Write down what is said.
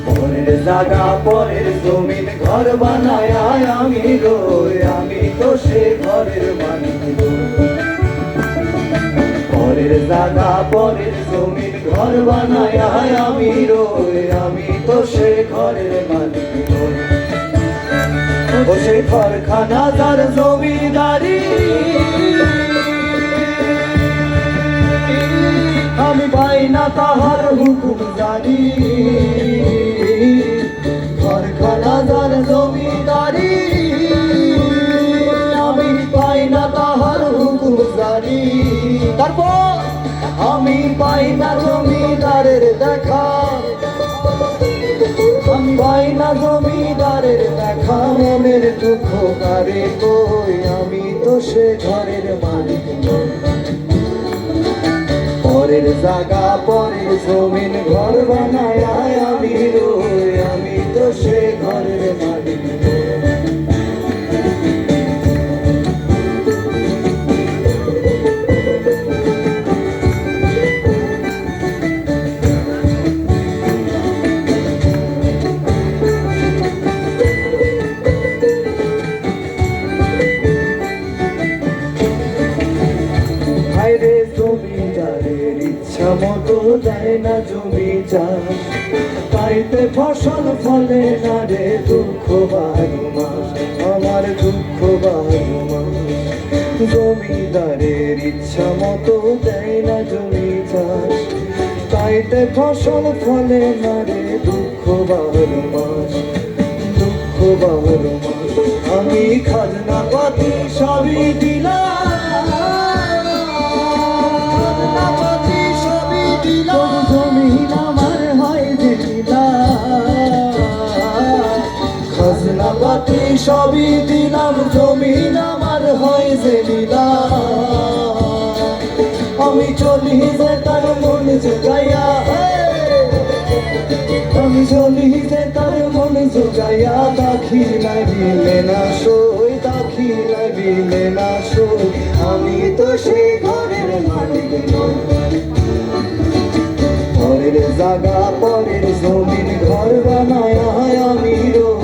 পরের জায়গা পরের জমিন ঘর বানায় আমি রই, আমি তো সে ঘরের মালিক নই। পরের জায়গা পরের জমিন ঘর বানায় আমি রই, আমি তো সে ঘরের মালিক নই। ও সে ঘরখানা যার জমিদারি, আমি পাই না তাহার হুকুম জানি। ঘরখানা যার জমিদারি, আমি পাই না তাহার হুকুম জানি। তারপর আমি পাই না জমিদারের দেখা, আমি পাই না জমিদারের দেখা। মনের দুঃখ কারে কই, আমি তো সে ঘরের মালিক নই। পরের জায়গা পরের জমিন ঘর বানায় আমি রই, আমি তো সে ঘরের মালিক নই। হায়রে জমিদারের ইচ্ছা মতো দেয় না জমি চাষ, পাইতে ফসল ফলে না রে দুঃখ বারো মাস, আমার দুঃখ বারো মাস। জমিদারের ইচ্ছা মতো দেয় না জমি চাষ, পাইতে ফসল ফলে না রে দুঃখ বারো মাস, দুঃখ বারো মাস। আমি খাজনা পাতি সবই দিলাম, জমিন আমার হয় যে খাজনা পাতি সবই দিলাম, জমিন আমার হয় যে আমি চলি যে তার মন জুগাইয়া, আমি চলি যে তার মন জুগাইয়া। দাখি লাগিলে না সই, দাখি লাগিলে না সই, আমি তো সে ঘরের মালিক নই। পরের জায়গা পরের জমিন ঘর বানায় আমি রই,